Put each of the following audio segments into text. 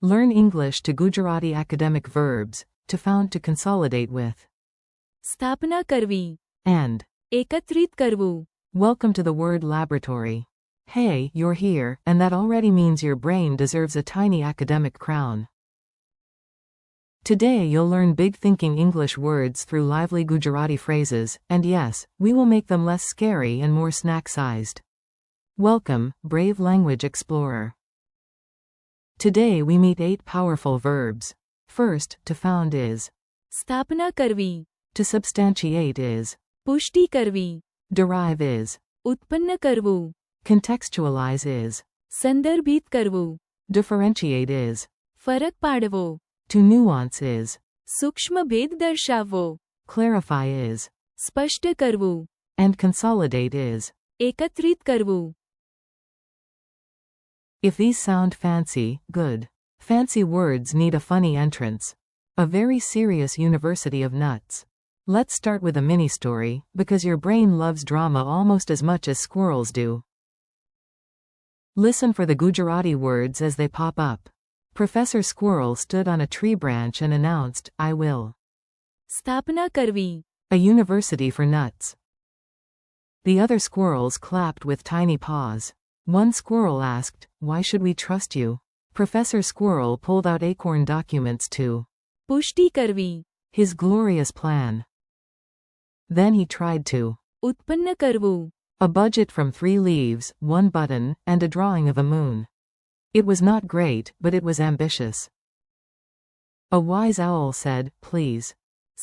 Learn English to Gujarati academic verbs, to found to consolidate with. સ્થાપના કરવી. And. એકત્રિત કરવું. Welcome to the word laboratory. Hey, you're here, and that already means your brain deserves a tiny academic crown. Today you'll learn big thinking English words through lively Gujarati phrases, and yes, we will make them less scary and more snack-sized. Welcome, brave language explorer. Today we meet 8 powerful verbs. First, to found is. સ્થાપના કરવી. To substantiate is. પુષ્ટિ કરવી. Derive is. ઉત્પન્ન કરવું. Contextualize is. સંદર્ભિત કરવું. Differentiate is. ફરક પાડવો. To nuance is. સૂક્ષ્મ ભેદ દર્શાવવો. Clarify is. સ્પષ્ટ કરવું. And consolidate is. એકત્રિત કરવું. If these sound fancy, good. Fancy words need a funny entrance. A very serious university of nuts. Let's start with a mini story, because your brain loves drama almost as much as squirrels do. Listen for the Gujarati words as they pop up. Professor Squirrel stood on a tree branch and announced, I will. સ્થાપના કરવી. A university for nuts. The other squirrels clapped with tiny paws. One squirrel asked, why should we trust you? Professor Squirrel pulled out acorn documents to. પુષ્ટિ કરવી. His glorious plan. Then he tried to. ઉત્પન્ન કરવું. A budget from 3 leaves, 1 button, and a drawing of a moon. It was not great, but it was ambitious. A wise owl said, please.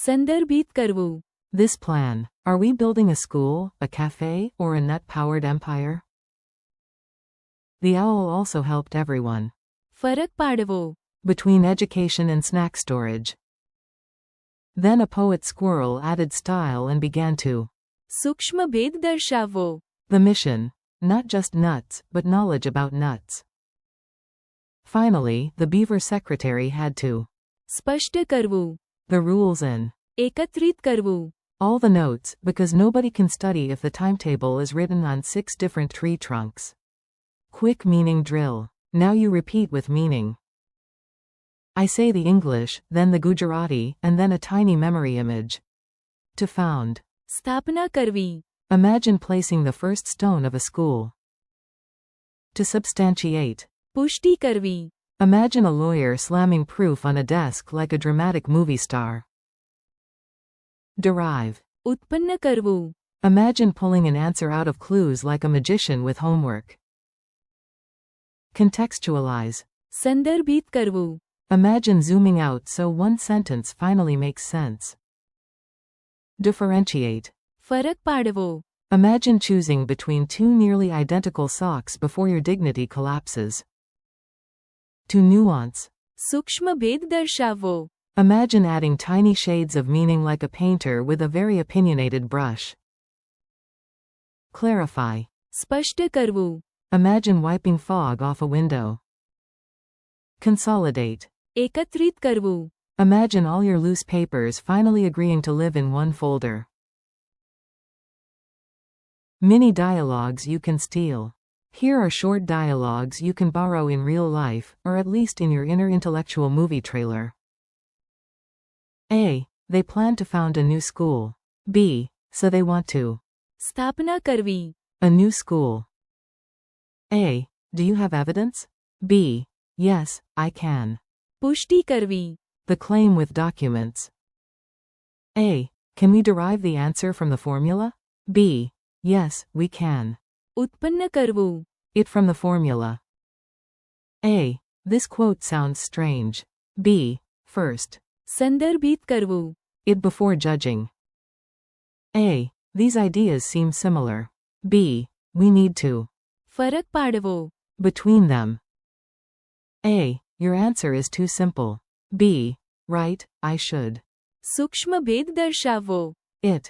સંદર્ભિત કરવું. This plan. Are we building a school, a cafe, or a nut-powered empire? The owl also helped everyone. ફરક પાડવો. Between education and snack storage. Then a poet squirrel added style and began to. સૂક્ષ્મ ભેદ દર્શાવવો. The mission. Not just nuts, but knowledge about nuts. Finally, the beaver secretary had to. સ્પષ્ટ કરવું. The rules in. એકત્રિત કરવું. All the notes, because nobody can study if the timetable is written on 6 different tree trunks. Quick meaning drill. Now you repeat with meaning. I say the English, then the Gujarati, and then a tiny memory image. To found. સ્થાપના કરવી. Imagine placing the first stone of a school. To substantiate. પુષ્ટિ કરવી. Imagine a lawyer slamming proof on a desk like a dramatic movie star. Derive. ઉત્પન્ન કરવું. Imagine pulling an answer out of clues like a magician with homework. Contextualize. સંદર્ભિત કરવું. Imagine zooming out so one sentence finally makes sense. Differentiate. ફરક પાડવો. Imagine choosing between 2 nearly identical socks before your dignity collapses. To nuance. સૂક્ષ્મ ભેદ દર્શાવવો. Imagine adding tiny shades of meaning like a painter with a very opinionated brush. Clarify. સ્પષ્ટ કરવું. Imagine wiping fog off a window. Consolidate. એકત્રિત કરવું. Imagine all your loose papers finally agreeing to live in one folder. Mini dialogues you can steal. Here are short dialogues you can borrow in real life, or at least in your inner intellectual movie trailer. A. They plan to found a new school. B. So they want to. સ્થાપના કરવી. A new school. A. Do you have evidence? B. Yes, I can. પુષ્ટિ કરવી. The claim with documents. A. Can we derive the answer from the formula? B. Yes, we can. ઉત્પન્ન કરવું. It from the formula. A. This quote sounds strange. B. First. સંદર્ભિત કરવું. It before judging. A. These ideas seem similar. B. We need to. ફરક પાડવો. Between them. A. Your answer is too simple. B. Right, I should. સૂક્ષ્મ ભેદ દર્શાવવો. It.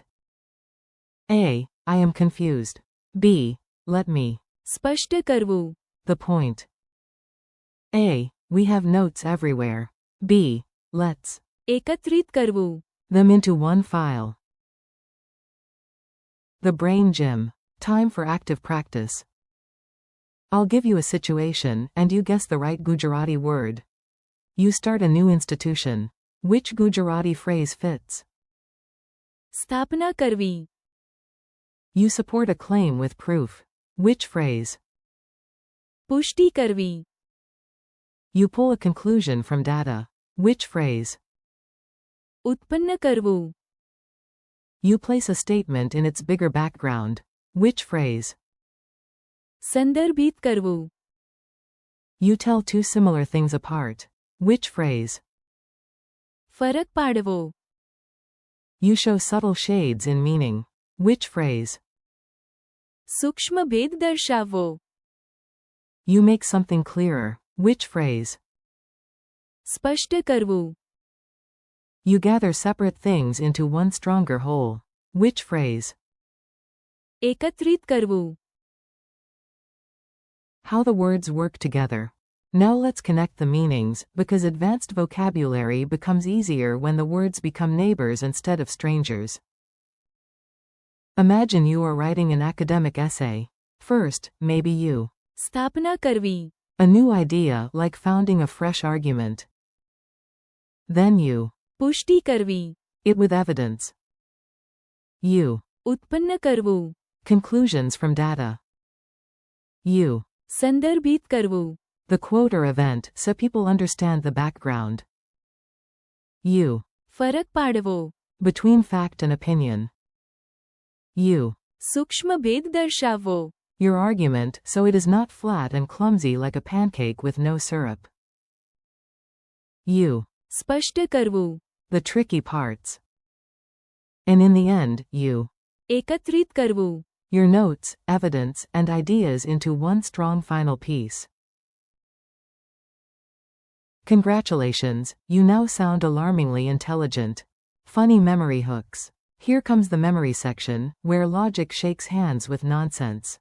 A. I am confused. B. Let me. સ્પષ્ટ કરવું. The point. A. We have notes everywhere. B. Let's. એકત્રિત કરવું. Them into one file. The brain gym. Time for active practice. I'll give you a situation, and you guess the right Gujarati word. You start a new institution. Which Gujarati phrase fits? સ્થાપના કરવી. You support a claim with proof. Which phrase? પુષ્ટિ કરવી. You pull a conclusion from data. Which phrase? ઉત્પન્ન કરવું. You place a statement in its bigger background. Which phrase? સંદર્ભિત કરવું. You tell two similar things apart. Which phrase? ફરક પાડવો. You show subtle shades in meaning. Which phrase? સૂક્ષ્મ ભેદ દર્શાવવો. You make something clearer. Which phrase? સ્પષ્ટ કરવું. You gather separate things into one stronger whole. Which phrase? એકત્રિત કરવું. How the words work together. Now let's connect the meanings, because advanced vocabulary becomes easier when the words become neighbors instead of strangers. Imagine you are writing an academic essay. First, maybe you. સ્થાપના કરવી. A new idea, like founding a fresh argument. Then you. પુષ્ટિ કરવી. It with evidence. You. ઉત્પન્ન કરવું. Conclusions from data. You. સંદર્ભિત કરવું. The quote or event, so people understand the background. You. ફરક પાડવો. Between fact and opinion. You. સૂક્ષ્મ ભેદ દર્શાવવો. Your argument, so it is not flat and clumsy like a pancake with no syrup. You. સ્પષ્ટ કરવું. The tricky parts. And in the end, you. એકત્રિત કરવું. Your notes, evidence, and ideas into one strong final piece. Congratulations, you now sound alarmingly intelligent. Funny memory hooks. Here comes the memory section, where logic shakes hands with nonsense.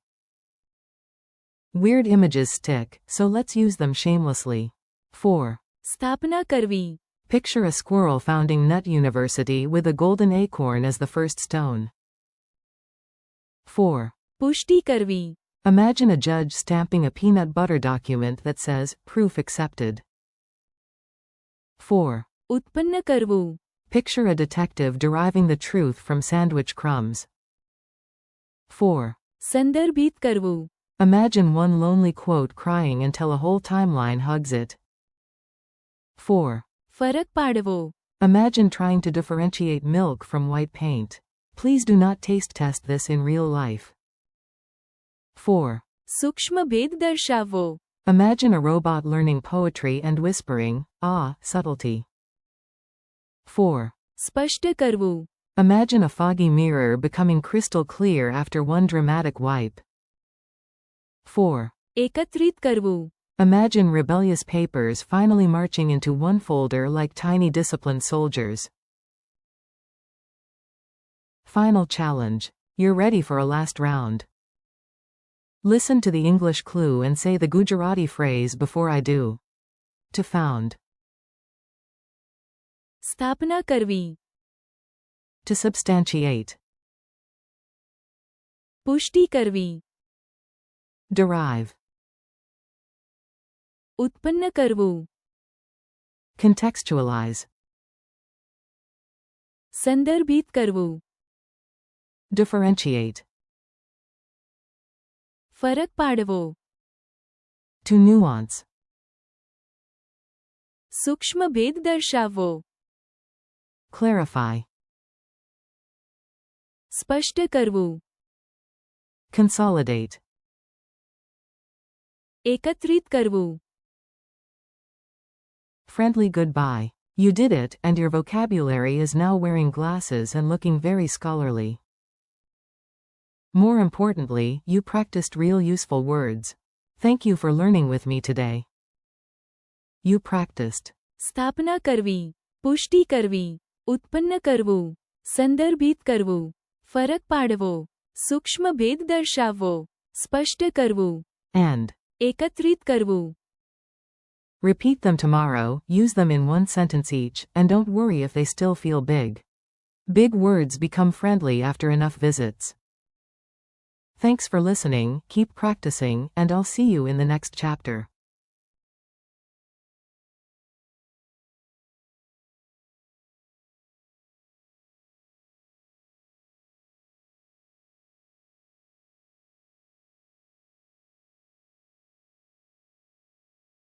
Weird images stick, so let's use them shamelessly. 4. સ્થાપના કરવી. Picture a squirrel founding Nut University with a golden acorn as the first stone. 4. પુષ્ટિ કરવી. Imagine a judge stamping a peanut butter document that says, "Proof accepted." 4. ઉત્પન્ન કરવું. Picture a detective deriving the truth from sandwich crumbs. 4. સંદર્ભિત કરવું. Imagine one lonely quote crying until a whole timeline hugs it. 4. ફરક પાડવો. Imagine trying to differentiate milk from white paint. Please do not taste test this in real life. 4. સૂક્ષ્મ ભેદ દર્શાવવો. Imagine a robot learning poetry and whispering, "Ah, subtlety." 4. સ્પષ્ટ કરવું. Imagine a foggy mirror becoming crystal clear after one dramatic wipe. 4. એકત્રિત કરવું. Imagine rebellious papers finally marching into one folder like tiny disciplined soldiers. Final challenge. You're ready for a last round. Listen to the English clue and say the Gujarati phrase before I do. To found. સ્થાપના કરવી. To substantiate. પુષ્ટિ કરવી. Derive. ઉત્પન્ન કરવું. Contextualize. સંદર્ભિત કરવું. Differentiate. ફરક પાડવો. To nuance. સૂક્ષ્મ ભેદ દર્શાવવો. Clarify. સ્પષ્ટ કરવું. Consolidate. એકત્રિત કરવું. Friendly goodbye. You did it, and your vocabulary is now wearing glasses and looking very scholarly. More importantly, you practiced real useful words. Thank you for learning with me today. You practiced. સ્થાપના કરવી. પુષ્ટિ કરવી. ઉત્પન્ન કરવું. સંદર્ભિત કરવું. ફરક પાડવો. સૂક્ષ્મ ભેદ દર્શાવવો. સ્પષ્ટ કરવું. And. એકત્રિત કરવું. Repeat them tomorrow, use them in one sentence each, and don't worry if they still feel big. Big words become friendly after enough visits. Thanks for listening, keep practicing, and I'll see you in the next chapter.